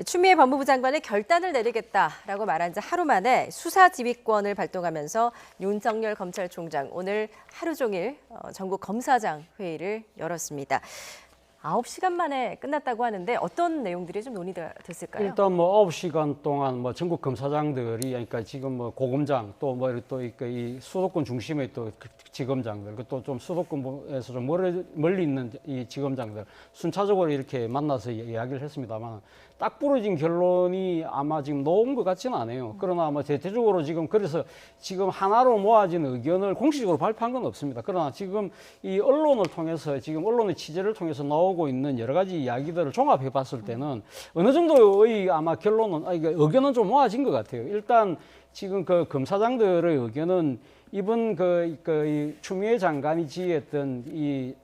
추미애 법무부 장관이 결단을 내리겠다라고 말한 지 하루 만에 수사 지휘권을 발동하면서 윤석열 검찰총장 오늘 하루 종일 전국 검사장 회의를 열었습니다. 9시간 만에 끝났다고 하는데 어떤 내용들이 좀 논의됐을까요? 일단 뭐 9시간 동안 뭐 전국 검사장들이 그러니까 지금 뭐 고검장 또 이 수도권 중심의 또 지검장들 또 좀 수도권에서 좀 멀리 있는 이 지검장들 순차적으로 이렇게 만나서 이야기를 했습니다만 딱 부러진 결론이 아마 지금 나온 것 같지는 않아요. 그러나 뭐 대체적으로 지금 그래서 지금 하나로 모아진 의견을 공식적으로 발표한 건 없습니다. 그러나 지금 이 언론을 통해서 지금 언론의 취재를 통해서 나오고 있는 여러 가지 이야기들을 종합해 봤을 때는 어느 정도의 아마 결론은 의견은 좀 모아진 것 같아요. 일단 지금 그 검사장들의 의견은 이번 이 추미애 장관이 지휘했던 이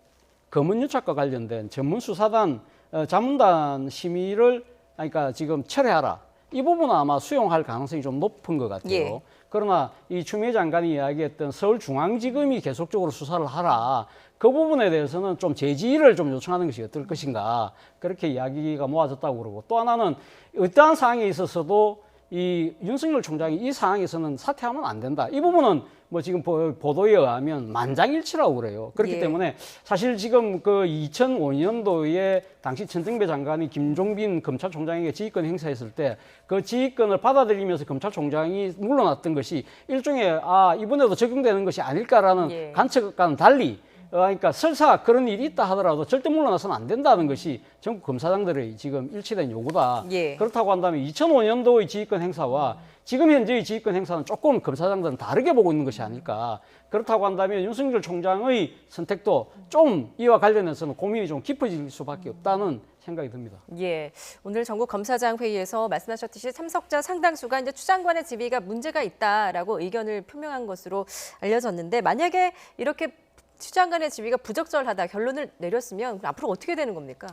검언유착과 관련된 전문수사단 자문단 심의를 그러니까 지금 철회하라. 이 부분은 아마 수용할 가능성이 좀 높은 것 같아요. 예. 그러나 이 추미애 장관이 이야기했던 서울중앙지검이 계속적으로 수사를 하라. 그 부분에 대해서는 좀 제지를 좀 요청하는 것이 어떨 것인가. 그렇게 이야기가 모아졌다고 그러고 또 하나는 어떠한 상황에 있어서도 이 윤석열 총장이 이 상황에서는 사퇴하면 안 된다. 이 부분은 뭐 지금 보도에 의하면 만장일치라고 그래요. 그렇기 예. 때문에 사실 지금 그 2005년도에 당시 천정배 장관이 김종빈 검찰총장에게 지휘권 행사했을 때 그 지휘권을 받아들이면서 검찰총장이 물러났던 것이 일종의 이번에도 적용되는 것이 아닐까라는 예. 관측과는 달리 그러니까 설사 그런 일이 있다 하더라도 절대 물러나서는 안 된다는 것이 전국 검사장들의 지금 일치된 요구다. 예. 그렇다고 한다면 2005년도의 지휘권 행사와 지금 현재의 지휘권 행사는 조금 검사장들은 다르게 보고 있는 것이 아닐까. 그렇다고 한다면 윤석열 총장의 선택도 좀 이와 관련해서는 고민이 좀 깊어질 수밖에 없다는 생각이 듭니다. 예, 오늘 전국 검사장 회의에서 말씀하셨듯이 참석자 상당수가 이제 추 장관의 지휘가 문제가 있다라고 의견을 표명한 것으로 알려졌는데 만약에 이렇게 추 장관의 지휘가 부적절하다 결론을 내렸으면 앞으로 어떻게 되는 겁니까?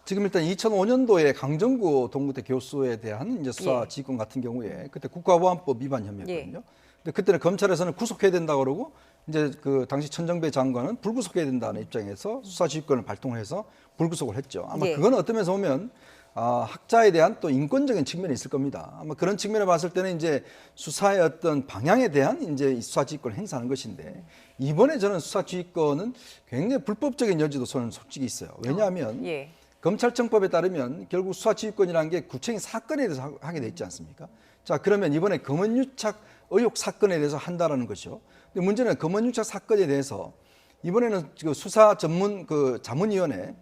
지금 일단 2005년도에 강정구 동구대 교수에 대한 이제 수사 예. 지휘권 같은 경우에 그때 국가보안법 위반 혐의였거든요. 예. 근데 그때는 검찰에서는 구속해야 된다고 그러고 이제 그 당시 천정배 장관은 불구속해야 된다는 입장에서 수사 지휘권을 발동해서 불구속을 했죠. 아마 예. 그건 어떤 면에서 보면 학자에 대한 또 인권적인 측면이 있을 겁니다. 아마 그런 측면을 봤을 때는 이제 수사의 어떤 방향에 대한 이제 수사 지휘권을 행사하는 것인데 이번에 저는 수사 지휘권은 굉장히 불법적인 여지도 저는 솔직히 있어요. 왜냐하면 예. 검찰청법에 따르면 결국 수사 지휘권이라는 게 구체적인 사건에 대해서 하게 돼 있지 않습니까? 자, 그러면 이번에 검언유착 의혹 사건에 대해서 한다라는 것이죠. 근데 문제는 검언유착 사건에 대해서 이번에는 그 수사 전문 그 자문위원회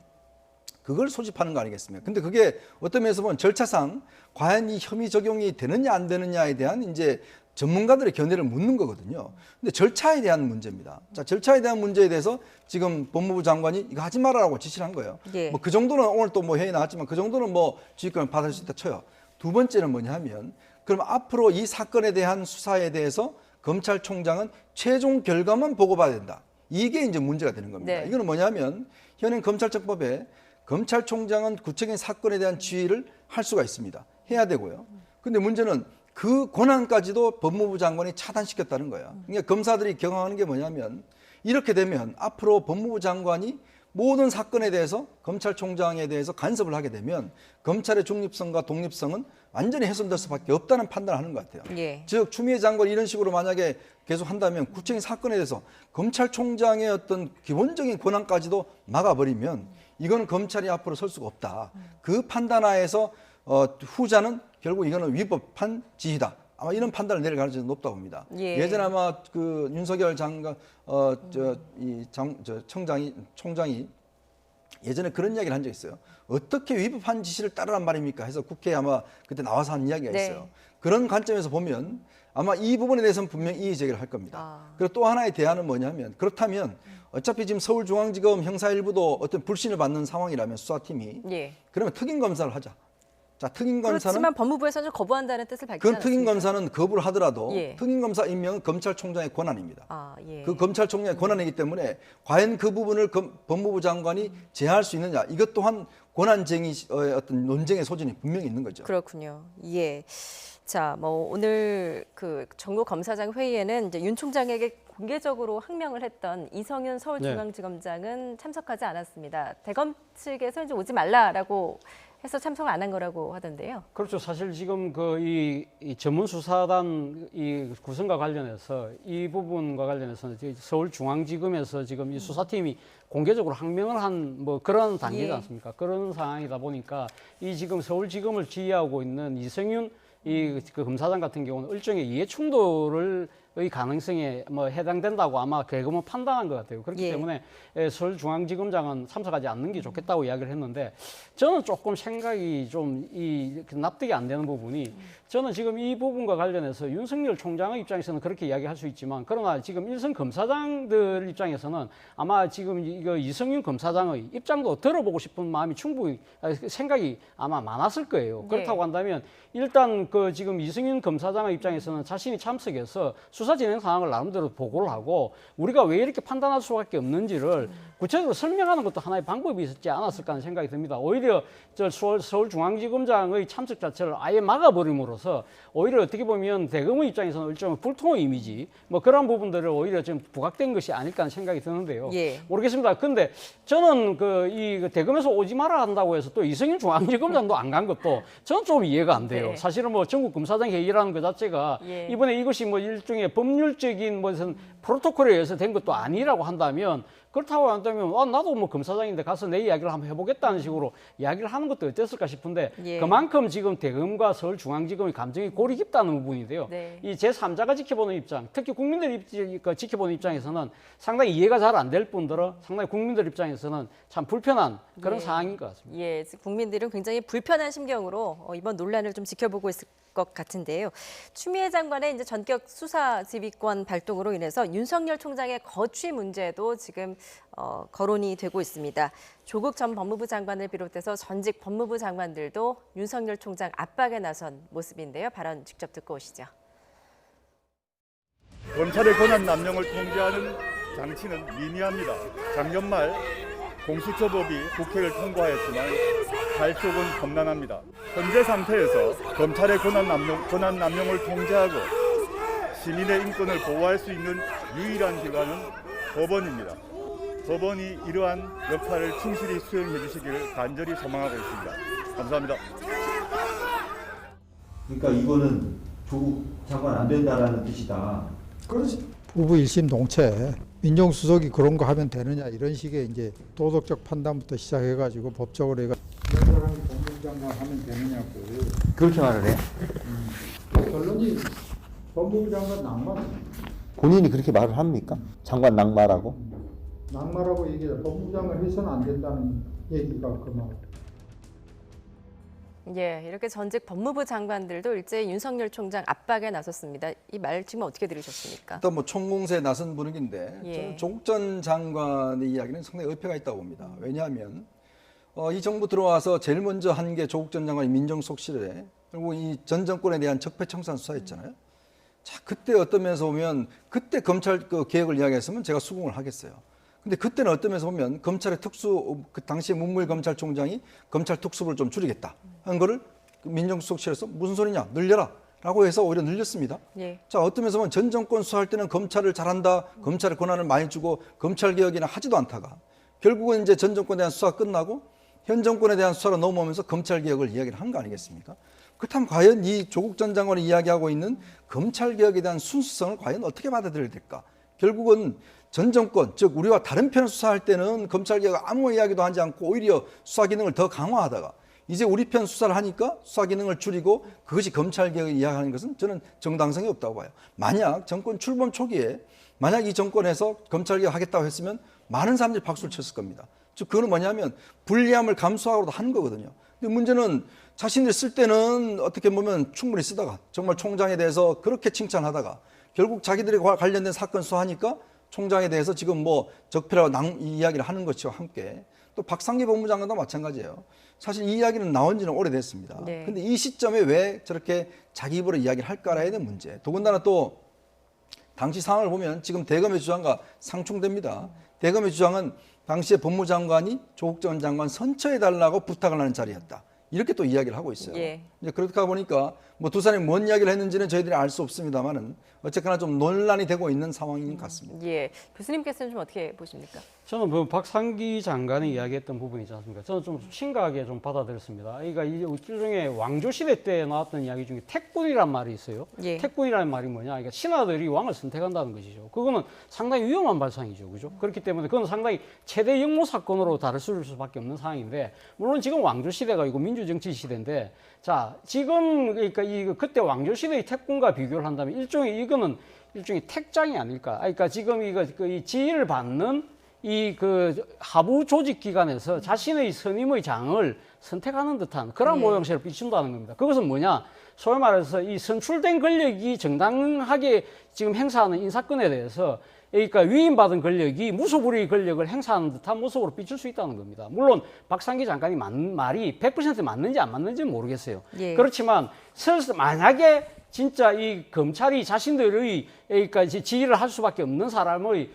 그걸 소집하는 거 아니겠습니까? 근데 그게 어떤 면에서 보면 절차상 과연 이 혐의 적용이 되느냐 안 되느냐에 대한 이제 전문가들의 견해를 묻는 거거든요. 근데 절차에 대한 문제입니다. 자, 절차에 대한 문제에 대해서 지금 법무부 장관이 이거 하지 말아라고 지시를 한 거예요. 예. 뭐 그 정도는 오늘 또 뭐 회의 나왔지만 그 정도는 뭐 지휘권을 받을 수 있다 쳐요. 두 번째는 뭐냐 하면 그럼 앞으로 이 사건에 대한 수사에 대해서 검찰총장은 최종 결과만 보고받아야 된다. 이게 이제 문제가 되는 겁니다. 네. 이거는 뭐냐면 현행 검찰청법에 검찰총장은 구체적인 사건에 대한 지휘를 할 수가 있습니다. 해야 되고요. 근데 문제는 그 권한까지도 법무부 장관이 차단시켰다는 거예요. 그러니까 검사들이 경험하는 게 뭐냐면 이렇게 되면 앞으로 법무부 장관이 모든 사건에 대해서 검찰총장에 대해서 간섭을 하게 되면 검찰의 중립성과 독립성은 완전히 훼손될 수밖에 없다는 판단을 하는 것 같아요. 예. 즉 추미애 장관이 이런 식으로 만약에 계속 한다면 구체적인 사건에 대해서 검찰총장의 어떤 기본적인 권한까지도 막아버리면 이거는 검찰이 앞으로 설 수가 없다. 그 판단하에서 후자는 결국 이거는 위법한 지휘다. 아마 이런 판단을 내릴 가능성이 높다고 봅니다. 예. 예전에 아마 그 윤석열 장관 총장이 예전에 그런 이야기를 한 적이 있어요. 어떻게 위법한 지시를 따르란 말입니까? 해서 국회에 아마 그때 나와서 한 이야기가 네. 있어요. 그런 관점에서 보면 아마 이 부분에 대해서는 분명히 이의 제기를 할 겁니다. 아. 그리고 또 하나의 대안은 뭐냐면 그렇다면 어차피 지금 서울중앙지검 형사일부도 어떤 불신을 받는 상황이라면 수사팀이 예. 그러면 특임 검사를 하자. 자, 특임 검사는 그렇지만 법무부에서는 거부한다는 뜻을 밝히지 그건 않았습니까? 특임 검사는 거부를 하더라도 예. 특임 검사 임명은 검찰총장의 권한입니다. 예. 그 검찰총장의 권한이기 때문에 과연 그 부분을 법무부 장관이 제한할 수 있느냐 이것 또한 권한쟁의 어떤 논쟁의 소진이 분명히 있는 거죠. 그렇군요. 예. 자, 뭐 오늘 그 전국 검사장 회의에는 이제 윤 총장에게 공개적으로 항명을 했던 이성윤 서울중앙지검장은 참석하지 않았습니다. 대검 측에서 이제 오지 말라라고 해서 참석을 안 한 거라고 하던데요. 그렇죠. 사실 지금 이 전문 수사단 이 구성과 관련해서 이 부분과 관련해서는 서울중앙지검에서 지금 이 수사팀이 공개적으로 항명을 한 뭐 그런 단계지 예. 않습니까? 그런 상황이다 보니까 이 지금 서울지검을 지휘하고 있는 이성윤 그 검사장 같은 경우는 일종의 이해 충돌을 의 가능성에 뭐 해당된다고 아마 대검은 판단한 것 같아요. 그렇기 예. 때문에 서울중앙지검장은 참석하지 않는 게 좋겠다고 이야기를 했는데 저는 조금 생각이 좀 납득이 안 되는 부분이 저는 지금 이 부분과 관련해서 윤석열 총장의 입장에서는 그렇게 이야기할 수 있지만 그러나 지금 일선 검사장들 입장에서는 아마 지금 이거 이성윤 검사장의 입장도 들어보고 싶은 마음이 충분히 생각이 아마 많았을 거예요. 그렇다고 한다면 일단 그 지금 이성윤 검사장의 입장에서는 자신이 참석해서 수사 진행 상황을 나름대로 보고를 하고 우리가 왜 이렇게 판단할 수밖에 없는지를 구체적으로 설명하는 것도 하나의 방법이 있었지 않았을까 하는 생각이 듭니다. 오히려 저 서울중앙지검장의 참석 자체를 아예 막아버림으로써 오히려 어떻게 보면 대검의 입장에서는 일종의 불통의 이미지 뭐 그런 부분들을 오히려 좀 부각된 것이 아닐까 하는 생각이 드는데요. 예. 모르겠습니다. 근데 저는 그 대검에서 오지 마라 한다고 해서 또 이성윤 중앙지검장도 안 간 것도 저는 좀 이해가 안 돼요. 네. 사실은 뭐 전국 검사장 회의라는 것 자체가 예. 이번에 이것이 뭐 일종의 법률적인 무슨 프로토콜에 의해서 된 것도 아니라고 한다면 그렇다고 한다면 나도 뭐 검사장인데 가서 내 이야기를 한번 해보겠다는 식으로 이야기를 하는 것도 어땠을까 싶은데 예. 그만큼 지금 대검과 서울중앙지검의 감정이 골이 깊다는 부분인데요. 네. 이 제3자가 지켜보는 입장, 특히 국민들 지켜보는 입장에서는 상당히 이해가 잘 안 될 뿐더러 상당히 국민들 입장에서는 참 불편한 그런 예. 상황인 것 같습니다. 예, 국민들은 굉장히 불편한 심경으로 이번 논란을 좀 지켜보고 있을 것 같은데요. 추미애 장관의 이제 전격 수사 지휘권 발동으로 인해서 윤석열 총장의 거취 문제도 지금 거론이 되고 있습니다. 조국 전 법무부 장관을 비롯해서 전직 법무부 장관들도 윤석열 총장 압박에 나선 모습인데요. 발언 직접 듣고 오시죠. 검찰의 권한 남용을 통제하는 장치는 미미합니다. 작년 말 공수처법이 국회를 통과했지만 발족은 험난합니다. 현재 상태에서 검찰의 권한 남용을 통제하고 시민의 인권을 보호할 수 있는 유일한 기관은 법원입니다. 법원이 이러한 역할을 충실히 수행해 주시기를 간절히 소망하고 있습니다. 감사합니다. 그러니까 이거는 조국 장관 안 된다라는 뜻이다. 그렇지. 부부 1심 동체 민정수석이 그런 거 하면 되느냐 이런 식의 이제 도덕적 판단부터 시작해가지고 법적으로 해가 이런 사람이 법무부 장관 하면 되느냐고 그렇게 말을 해? 결론이 법무부 장관 낙마 본인이 그렇게 말을 합니까? 장관 낙마라고? 낙마라고 얘기해 법무부 장관 해서는 안 된다는 얘기가 그 말. 예, 이렇게 전직 법무부 장관들도 일제히 윤석열 총장 압박에 나섰습니다. 이 말 지금 어떻게 들으셨습니까? 일단 뭐 총공세에 나선 분위기인데 예. 저는 조국 전 장관의 이야기는 상당히 의표가 있다고 봅니다. 왜냐하면 이 정부 들어와서 제일 먼저 한 게 조국 전 장관이 민정수석실에 그리고 이 전 정권에 대한 적폐청산 수사였잖아요. 자, 그때 어떤 면에서 보면 그때 검찰 그 개혁을 이야기했으면 제가 수긍을 하겠어요. 근데 그때는 어떤 면에서 보면 검찰의 그 당시에 문무일 검찰총장이 검찰 특수부를 좀 줄이겠다 한 거를 민정수석실에서 무슨 소리냐 늘려라 라고 해서 오히려 늘렸습니다. 예. 자, 어떤 면에서 보면 전 정권 수사할 때는 검찰을 잘한다, 검찰의 권한을 많이 주고 검찰 개혁이나 하지도 않다가 결국은 이제 전 정권에 대한 수사가 끝나고 현 정권에 대한 수사로 넘어오면서 검찰 개혁을 이야기를 한 거 아니겠습니까? 그렇다면 과연 이 조국 전 장관이 이야기하고 있는 검찰 개혁에 대한 순수성을 과연 어떻게 받아들여야 될까? 결국은 전 정권, 즉 우리와 다른 편을 수사할 때는 검찰 개혁 아무 이야기도 하지 않고 오히려 수사 기능을 더 강화하다가 이제 우리 편 수사를 하니까 수사 기능을 줄이고 그것이 검찰 개혁을 이야기하는 것은 저는 정당성이 없다고 봐요. 만약 정권 출범 초기에 만약 이 정권에서 검찰 개혁 하겠다고 했으면 많은 사람들이 박수를 쳤을 겁니다. 즉 그거는 뭐냐면 불리함을 감수하고도 하는 거거든요. 근데 문제는 자신들이 쓸 때는 어떻게 보면 충분히 쓰다가 정말 총장에 대해서 그렇게 칭찬하다가 결국 자기들이 관련된 사건 수사하니까 총장에 대해서 지금 뭐 적폐라고 이야기를 하는 것과 함께 또 박상기 법무장관도 마찬가지예요. 사실 이 이야기는 나온 지는 오래됐습니다. 네. 근데 이 시점에 왜 저렇게 자기 입으로 이야기를 할까라에 대한 문제. 더군다나 또 당시 상황을 보면 지금 대검의 주장과 상충됩니다. 대검의 주장은 당시에 법무장관이 조국 전 장관 선처해달라고 부탁을 하는 자리였다. 이렇게 또 이야기를 하고 있어요. 예. 이제 그렇다 보니까 뭐 두 사람이 뭔 이야기를 했는지는 저희들이 알 수 없습니다만은 어쨌거나 좀 논란이 되고 있는 상황인 것 같습니다. 예, 교수님께서는 좀 어떻게 보십니까? 저는 그 박상기 장관이 이야기했던 부분이 있지 않습니까? 저는 좀 심각하게 좀 받아들였습니다. 그러니까 이 일종의 왕조시대 때 나왔던 이야기 중에 택군이란 말이 있어요. 예. 택군이라는 말이 뭐냐? 그러니까 신하들이 왕을 선택한다는 것이죠. 그거는 상당히 위험한 발상이죠. 그죠? 그렇기 때문에 그건 상당히 최대 역모 사건으로 다룰 수밖에 없는 상황인데, 물론 지금 왕조시대가 아니고 민주정치 시대인데, 자, 지금 그러니까 그때 왕조시대의 택군과 비교를 한다면 이거는 일종의 택장이 아닐까? 그러니까 지금 이 지위를 받는 이 하부 조직 기관에서 자신의 선임의 장을 선택하는 듯한 그런 모양새를 비춘다는 겁니다. 그것은 뭐냐? 소위 말해서 이 선출된 권력이 정당하게 지금 행사하는 인사권에 대해서, 그러니까 위임받은 권력이 무소불위의 권력을 행사하는 듯한 모습으로 비출 수 있다는 겁니다. 물론 박상기 장관이 말이 100% 맞는지 안 맞는지는 모르겠어요. 예. 그렇지만 만약에 진짜 이 검찰이 자신들의 그러니까 지휘를 할 수밖에 없는 사람의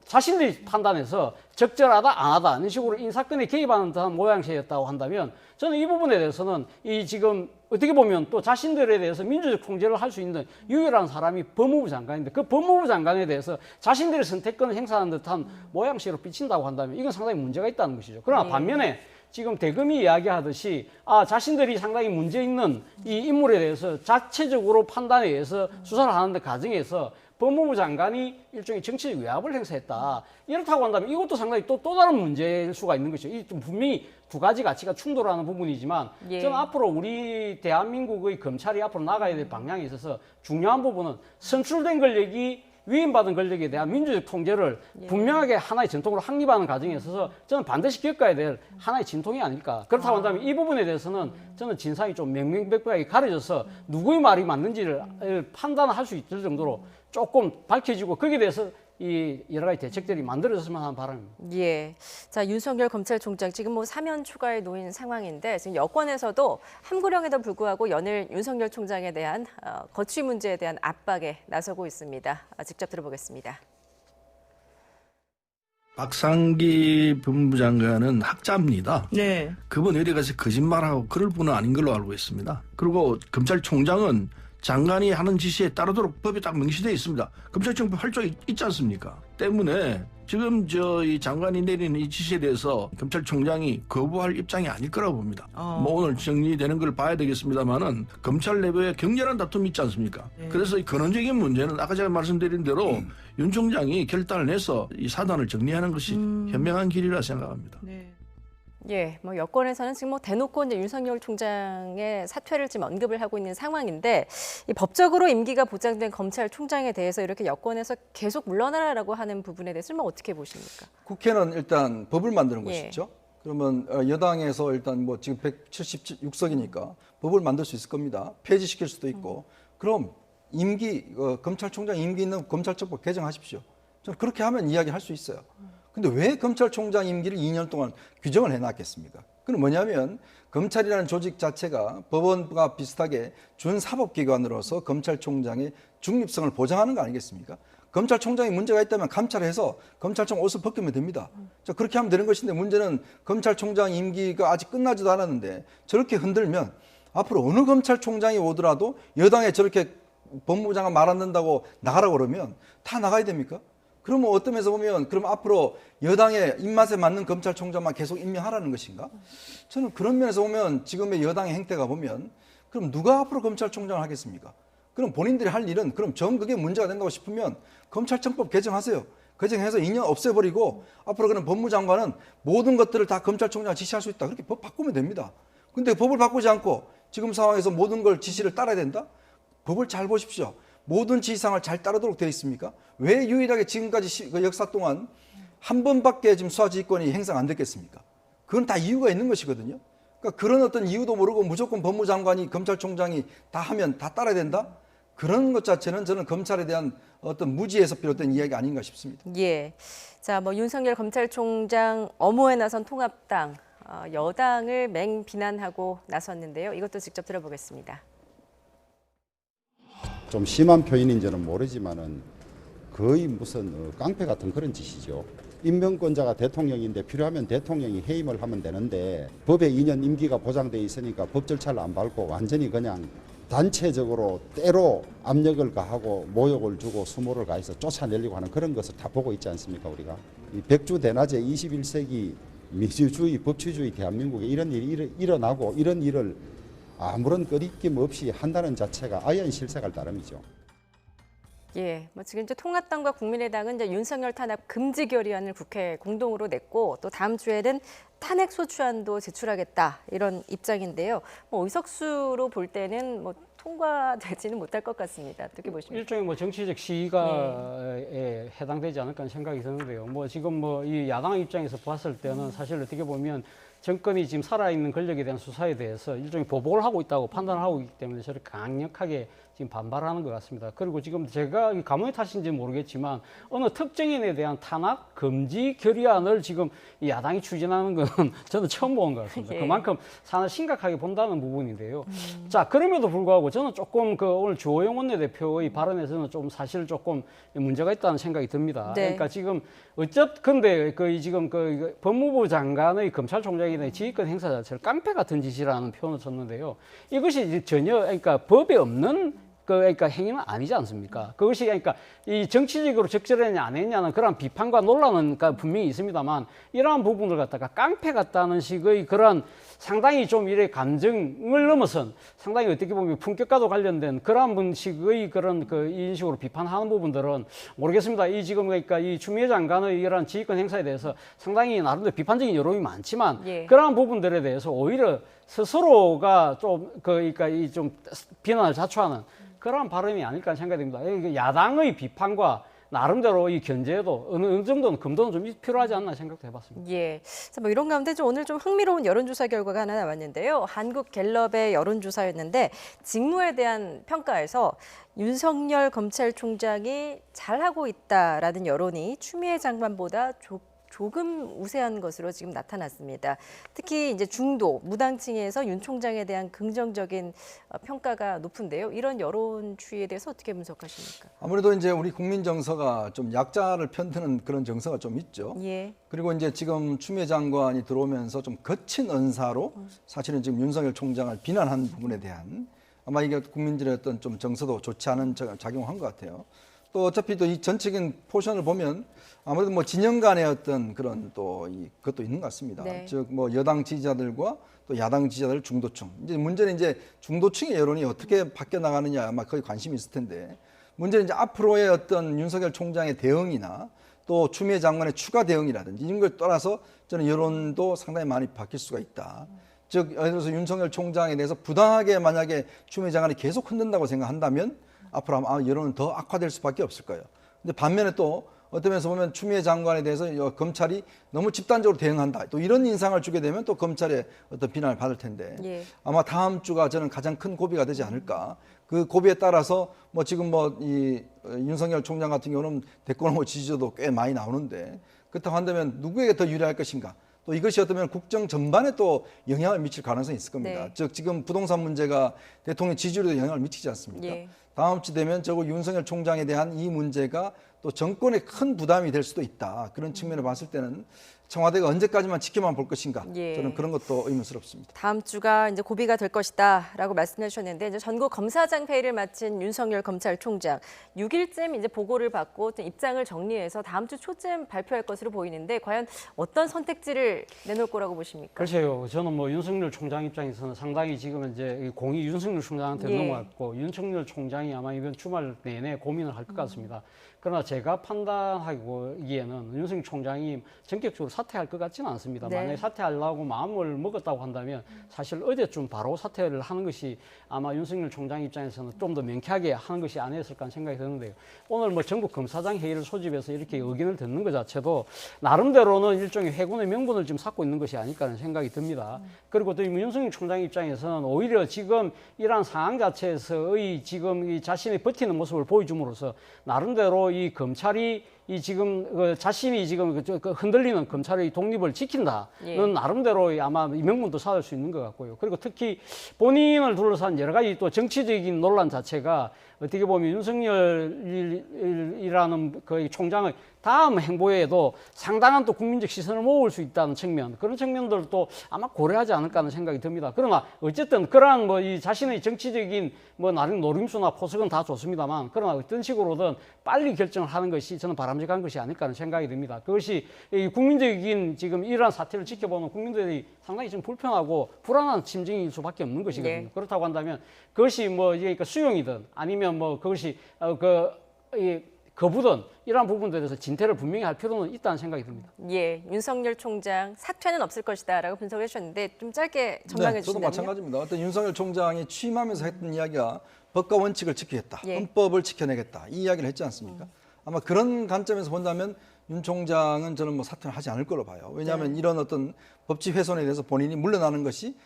자신들이 판단해서 적절하다 안 하다 이런 식으로 인사권에 개입하는 듯한 모양새였다고 한다면, 저는 이 부분에 대해서는 지금 어떻게 보면 또 자신들에 대해서 민주적 통제를 할 수 있는 유일한 사람이 법무부 장관인데, 그 법무부 장관에 대해서 자신들의 선택권을 행사하는 듯한 모양새로 비친다고 한다면 이건 상당히 문제가 있다는 것이죠. 그러나 반면에 지금 대검이 이야기하듯이 자신들이 상당히 문제 있는 이 인물에 대해서 자체적으로 판단에 의해서 수사를 하는 과정에서 법무부 장관이 일종의 정치적 외압을 행사했다. 이렇다고 한다면 이것도 상당히 또 다른 문제일 수가 있는 것이죠. 이 분명히 두 가지 가치가 충돌하는 부분이지만, 저는 앞으로 우리 대한민국의 검찰이 앞으로 나가야 될 방향에 있어서 중요한 부분은 선출된 권력이 위임받은 권력에 대한 민주적 통제를 분명하게 하나의 전통으로 확립하는 과정에 있어서 저는 반드시 겪어야 될 하나의 진통이 아닐까. 그렇다고 한다면 이 부분에 대해서는 저는 진상이 좀 명명백백하게 가려져서 누구의 말이 맞는지를 판단할 수 있을 정도로 조금 밝혀지고, 거기에 대해서 이 여러 가지 대책들이 만들어졌으면 하는 바람입니다. 예. 자, 윤석열 검찰총장 지금 뭐 사면 추가에 놓인 상황인데, 지금 여권에서도 함구령에도 불구하고 연일 윤석열 총장에 대한 거취 문제에 대한 압박에 나서고 있습니다. 직접 들어보겠습니다. 박상기 법무부 장관은 학자입니다. 네. 그분 어디 가서 거짓말하고 그럴 분은 아닌 걸로 알고 있습니다. 그리고 검찰총장은 장관이 하는 지시에 따르도록 법에 딱 명시되어 있습니다. 검찰청법 8조에 있지 않습니까? 때문에 지금 이 장관이 내리는 이 지시에 대해서 검찰총장이 거부할 입장이 아닐 거라고 봅니다. 뭐 오늘 정리되는 걸 봐야 되겠습니다만은 검찰 내부에 격렬한 다툼이 있지 않습니까? 그래서 이 근원적인 문제는 아까 제가 말씀드린 대로 윤 총장이 결단을 내서 이 사단을 정리하는 것이 현명한 길이라 생각합니다. 네. 예, 뭐 여권에서는 지금 뭐 대놓고 이제 윤석열 총장의 사퇴를 지금 언급을 하고 있는 상황인데, 이 법적으로 임기가 보장된 검찰총장에 대해서 이렇게 여권에서 계속 물러나라라고 하는 부분에 대해서는 어떻게 보십니까? 국회는 일단 법을 만드는 예. 것이죠. 그러면 여당에서 일단 뭐 지금 176석이니까 법을 만들 수 있을 겁니다. 폐지시킬 수도 있고. 그럼 검찰총장 임기 있는 검찰청법 개정하십시오. 저는 그렇게 하면 이야기할 수 있어요. 근데 왜 검찰총장 임기를 2년 동안 규정을 해놨겠습니까? 그건 뭐냐면 검찰이라는 조직 자체가 법원과 비슷하게 준사법기관으로서 검찰총장의 중립성을 보장하는 거 아니겠습니까? 검찰총장이 문제가 있다면 감찰해서 검찰총 옷을 벗기면 됩니다. 자, 그렇게 하면 되는 것인데, 문제는 검찰총장 임기가 아직 끝나지도 않았는데 저렇게 흔들면 앞으로 어느 검찰총장이 오더라도 여당에 저렇게 법무부 장관 말 안 듣는다고 나가라고 그러면 다 나가야 됩니까? 그러면 어떤 면에서 보면 그럼 앞으로 여당의 입맛에 맞는 검찰총장만 계속 임명하라는 것인가? 저는 그런 면에서 보면 지금의 여당의 행태가 보면, 그럼 누가 앞으로 검찰총장을 하겠습니까? 그럼 본인들이 할 일은, 그럼 정 그게 문제가 된다고 싶으면 검찰청법 개정하세요. 개정해서 2년 없애버리고 앞으로 그런 법무장관은 모든 것들을 다 검찰총장 지시할 수 있다. 그렇게 법 바꾸면 됩니다. 근데 법을 바꾸지 않고 지금 상황에서 모든 걸 지시를 따라야 된다? 법을 잘 보십시오. 모든 지시사항을 잘 따르도록 되어 있습니까? 왜 유일하게 지금까지 역사 동안 한 번밖에 지금 수사지휘권이 행사가 안 됐겠습니까? 그건 다 이유가 있는 것이거든요. 그러니까 그런 어떤 이유도 모르고 무조건 법무장관이 검찰총장이 다 하면 다 따라야 된다? 그런 것 자체는 저는 검찰에 대한 어떤 무지에서 비롯된 이야기가 아닌가 싶습니다. 예. 자, 뭐 윤석열 검찰총장 엄호에 나선 통합당, 여당을 맹비난하고 나섰는데요. 이것도 직접 들어보겠습니다. 좀 심한 표현인지는 모르지만은 거의 무슨 깡패 같은 그런 짓이죠. 임명권자가 대통령인데 필요하면 대통령이 해임을 하면 되는데, 법에 2년 임기가 보장돼 있으니까 법 절차를 안 밟고 완전히 그냥 단체적으로 때로 압력을 가하고 모욕을 주고 수모를 가해서 쫓아내려고 하는 그런 것을 다 보고 있지 않습니까, 우리가? 이 백주 대낮에 21세기 민주주의, 법치주의 대한민국에 이런 일이 일어나고 이런 일을 아무런 꺼리낌 없이 한다는 자체가 아연 실색할 따름이죠. 예, 뭐 지금 이제 통합당과 국민의당은 이제 윤석열 탄압 금지 결의안을 국회에 공동으로 냈고 또 다음 주에는 탄핵 소추안도 제출하겠다 이런 입장인데요. 뭐 의석수로 볼 때는 뭐 통과되지는 못할 것 같습니다. 어떻게 보십니까? 일종의 뭐 정치적 시위가에 해당되지 않을까 하는 생각이 드는데요. 뭐 지금 뭐 이 야당 입장에서 봤을 때는 사실 어떻게 보면 정권이 지금 살아있는 권력에 대한 수사에 대해서 일종의 보복을 하고 있다고 판단을 하고 있기 때문에 저렇게 강력하게 지금 반발하는 것 같습니다. 그리고 지금 제가 가뭄의 탓인지 모르겠지만 어느 특정인에 대한 탄압 금지 결의안을 지금 이 야당이 추진하는 건 저는 처음 본 것 같습니다. 예. 그만큼 상당히 심각하게 본다는 부분인데요. 자, 그럼에도 불구하고 저는 조금 그 오늘 주호영 원내대표의 발언에서는 좀 사실 조금 문제가 있다는 생각이 듭니다. 네. 그러니까 지금 근데 지금 그 법무부 장관의 검찰총장에 대한 지휘권 행사 자체를 깡패 같은 짓이라는 표현을 썼는데요. 이것이 이제 전혀 그러니까 법에 없는 그러니까 행위는 아니지 않습니까? 그것이 그러니까 이 정치적으로 적절했냐 안 했냐는 그런 비판과 논란은 그러니까 분명히 있습니다만 이러한 부분을 갖다가 깡패 같다는 식의 그런 상당히 좀 이래 감정을 넘어선 상당히 어떻게 보면 품격과도 관련된 그러한 분식의 그런 그 인식으로 비판하는 부분들은 모르겠습니다. 이 지금 그러니까 이 추미애 장관의 이러한 지휘권 행사에 대해서 상당히 나름대로 비판적인 여론이 많지만 예. 그러한 부분들에 대해서 오히려 스스로가 좀 그러니까 이 좀 비난을 자초하는 그런 발언이 아닐까 생각이 듭니다. 야당의 비판과 나름대로 이 견제에도 어느 정도는 금도는 좀 필요하지 않나 생각도 해봤습니다. 예. 자, 뭐 이런 가운데 좀 오늘 좀 흥미로운 여론조사 결과가 하나 나왔는데요. 한국갤럽의 여론조사였는데 직무에 대한 평가에서 윤석열 검찰총장이 잘하고 있다라는 여론이 추미애 장관보다 조금 우세한 것으로 지금 나타났습니다. 특히 이제 중도, 무당층에서 윤 총장에 대한 긍정적인 평가가 높은데요. 이런 여론 추이에 대해서 어떻게 분석하십니까? 아무래도 이제 우리 국민 정서가 좀 약자를 편드는 그런 정서가 좀 있죠. 예. 그리고 이제 지금 추미애 장관이 들어오면서 좀 거친 언사로 사실은 지금 윤석열 총장을 비난한 부분에 대한 아마 이게 국민들의 어떤 좀 정서도 좋지 않은 작용한 것 같아요. 또 어차피 또 이 전체적인 포션을 보면 아무래도 뭐 진영 간의 어떤 그런 또 그것도 있는 것 같습니다. 네. 즉 뭐 여당 지지자들과 또 야당 지지자들 중도층. 이제 문제는 이제 중도층의 여론이 어떻게 바뀌어 나가느냐 아마 거의 관심이 있을 텐데 문제는 이제 앞으로의 어떤 윤석열 총장의 대응이나 또 추미애 장관의 추가 대응이라든지 이런 걸 따라서 저는 여론도 상당히 많이 바뀔 수가 있다. 즉 예를 들어서 윤석열 총장에 대해서 부당하게 만약에 추미애 장관이 계속 흔든다고 생각한다면 앞으로 아마 여론은 더 악화될 수밖에 없을 거예요. 근데 반면에 또 어떤 면에서 보면 추미애 장관에 대해서 검찰이 너무 집단적으로 대응한다. 또 이런 인상을 주게 되면 또 검찰의 어떤 비난을 받을 텐데 예. 아마 다음 주가 저는 가장 큰 고비가 되지 않을까. 그 고비에 따라서 뭐 지금 뭐 이 윤석열 총장 같은 경우는 대권 후보 지지도도 꽤 많이 나오는데 그렇다고 한다면 누구에게 더 유리할 것인가. 또 이것이 어쩌면 국정 전반에 또 영향을 미칠 가능성이 있을 겁니다. 네. 즉 지금 부동산 문제가 대통령 지지율에도 영향을 미치지 않습니까? 예. 다음 주 되면 저거 윤석열 총장에 대한 이 문제가 또 정권에 큰 부담이 될 수도 있다. 그런 측면을 봤을 때는 청와대가 언제까지만 지켜만 볼 것인가. 예. 저는 그런 것도 의문스럽습니다. 다음 주가 이제 고비가 될 것이다라고 말씀해 주셨는데 이제 전국 검사장 회의를 마친 윤석열 검찰총장 6일쯤 이제 보고를 받고 입장을 정리해서 다음 주 초쯤 발표할 것으로 보이는데 과연 어떤 선택지를 내놓을 거라고 보십니까? 글쎄요, 저는 뭐 윤석열 총장 입장에서는 상당히 지금 이제 공이 윤석열 총장한테 예. 넘어갔고 윤석열 총장이 아마 이번 주말 내내 고민을 할 것 같습니다. 그러나 제가 판단하기에는 윤석열 총장이 전격적으로 사퇴할 것 같지는 않습니다. 네. 만약에 사퇴하려고 마음을 먹었다고 한다면 사실 어제쯤 바로 사퇴를 하는 것이 아마 윤석열 총장 입장에서는 좀 더 명쾌하게 하는 것이 아니었을까 하는 생각이 드는데요. 오늘 뭐 전국 검사장 회의를 소집해서 이렇게 의견을 듣는 것 자체도 나름대로는 일종의 회군의 명분을 지금 쌓고 있는 것이 아닐까 하는 생각이 듭니다. 그리고 또 윤석열 총장 입장에서는 오히려 지금 이러한 상황 자체에서의 지금 이 자신의 버티는 모습을 보여줌으로써 나름대로 이 검찰이 이 지금 자신이 지금 흔들리는 검찰의 독립을 지킨다는 예. 나름대로 아마 이 명분도 쌓을 수 있는 것 같고요. 그리고 특히 본인을 둘러싼 여러 가지 또 정치적인 논란 자체가 어떻게 보면 윤석열이라는 그 총장의 다음 행보에도 상당한 또 국민적 시선을 모을 수 있다는 측면, 그런 측면들도 아마 고려하지 않을까 하는 생각이 듭니다. 그러나 어쨌든 그러한 뭐 이 자신의 정치적인 뭐 나름 노림수나 포석은 다 좋습니다만, 그러나 어떤 식으로든 빨리 결정을 하는 것이 저는 바람직하다. 바람직한 것이 아닐까 하는 생각이 듭니다. 그것이 이 국민적인 지금 이러한 사태를 지켜보는 국민들이 상당히 좀 불편하고 불안한 심정일 수밖에 없는 것이거든요. 네. 그렇다고 한다면 그것이 뭐 이게 그러니까 수용이든 아니면 뭐 그것이 거부든 이러한 부분들에 대해서 진퇴를 분명히 할 필요는 있다는 생각이 듭니다. 예, 윤석열 총장 사퇴는 없을 것이다라고 분석을 해주셨는데 좀 짧게 전망해 네, 저도 주신다면요? 마찬가지입니다. 어떤 윤석열 총장이 취임하면서 했던 이야기가 법과 원칙을 지키겠다, 예. 헌법을 지켜내겠다 이 이야기를 했지 않습니까? 아마 그런 관점에서 본다면 윤 총장은 저는 뭐 사퇴를 하지 않을 걸로 봐요. 왜냐하면 이런 어떤 법치 훼손에 대해서 본인이 물러나는 것이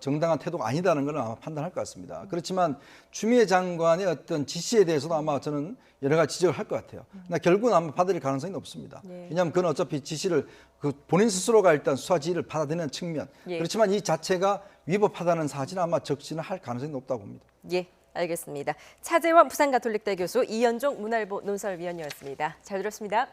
정당한 태도가 아니다는 걸 아마 판단할 것 같습니다. 그렇지만 추미애 장관의 어떤 지시에 대해서도 아마 저는 여러 가지 지적을 할 것 같아요. 그러나 결국은 아마 받아들일 가능성이 높습니다. 왜냐하면 그건 어차피 지시를 본인 스스로가 일단 수사 지휘를 받아들이는 측면. 예. 그렇지만 이 자체가 위법하다는 사실은 아마 적시는 할 가능성이 높다고 봅니다. 예, 알겠습니다. 차재원 부산가톨릭대 교수, 이현종 문화일보 논설위원이었습니다. 잘 들었습니다.